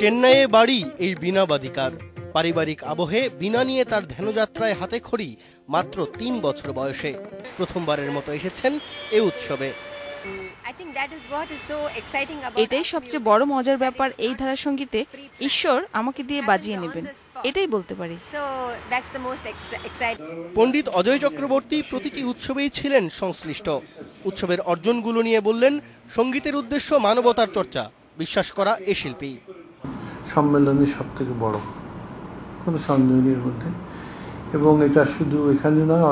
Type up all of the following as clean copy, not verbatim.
চেন্নাইয়ে বাড়ি এই বীণা বাদিকার। পারিবারিক আবহে বীণা নিয়ে তার ধ্যানযাত্রায় হাতে খড়ি মাত্র ৩ বছর বয়সে প্রথমবারের মতো এসেছেন এ উৎসবে। এটাই সবচেয়ে বড় মজার ব্যাপার এই ধারা সঙ্গীতে ঈশ্বর আমাকে দিয়ে বাজিয়ে নেবেন, এটাই বলতে পারি। পণ্ডিত অজয় চক্রবর্তী প্রতিটি উৎসবেই ছিলেন সংশ্লিষ্ট। উৎসবের অর্জনগুলো নিয়ে বললেন, সঙ্গীতের উদ্দেশ্য মানবতার চর্চা, বিশ্বাস করা এ শিল্পী। সম্মেলনই সব থেকে বড়, কোনো সন্দেহ নেই এর মধ্যে। এবং এটা শুধু এখানে নয়,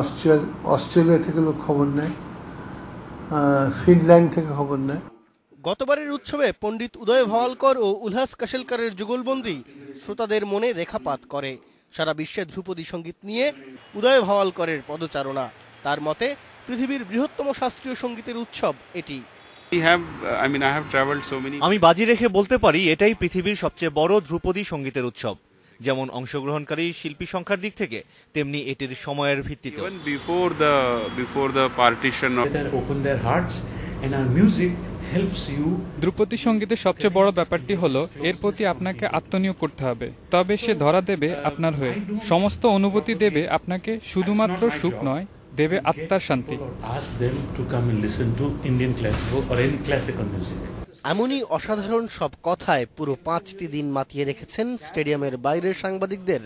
অস্ট্রেলিয়া থেকে লোক খবর নেয়, ফিনল্যান্ড থেকে খবর নেয়। গতবারের উৎসবে পণ্ডিত উদয় ভাওয়ালকর ও উল্লাস কাশেলকারের যুগলবন্দি শ্রোতাদের মনে রেখাপাত করে। সারা বিশ্বে ধ্রুপদী সঙ্গীত নিয়ে উদয় ভাওয়ালকরের পদচারণা। তার মতে পৃথিবীর বৃহত্তম শাস্ত্রীয় সঙ্গীতের উৎসব এটি। আমি বাজি রেখে বলতে পারি এটাই পৃথিবীর সবচেয়ে বড় ধ্রুপদী সঙ্গীতের উৎসব। যেমন অংশগ্রহণকারী শিল্পী সংখ্যার দিক থেকে, তেমনি এটির সময়ের ভিত্তিতে। ধ্রুপদী সঙ্গীতের সবচেয়ে বড় ব্যাপারটি হলো এর প্রতি আপনাকে আত্মনিয়োগ করতে হবে, তবে সে ধরা দেবে আপনার হয়ে। সমস্ত অনুভূতি দেবে আপনাকে, শুধুমাত্র সুখ নয়, দেবে আত্মার শান্তি। এমনই অসাধারণ সব কথায় পুরো 5টি দিন মাতিয়ে রেখেছেন স্টেডিয়ামের বাইরের সাংবাদিকদের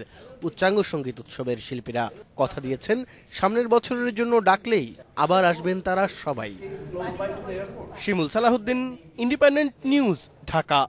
উচ্চাঙ্গ সঙ্গীত উৎসবের শিল্পীরা। কথা দিয়েছেন সামনের বছরের জন্য ডাকলেই আবার আসবেন তারা সবাই। শিমুল সালাহুদ্দিন, ইন্ডিপেন্ডেন্ট নিউজ, ঢাকা।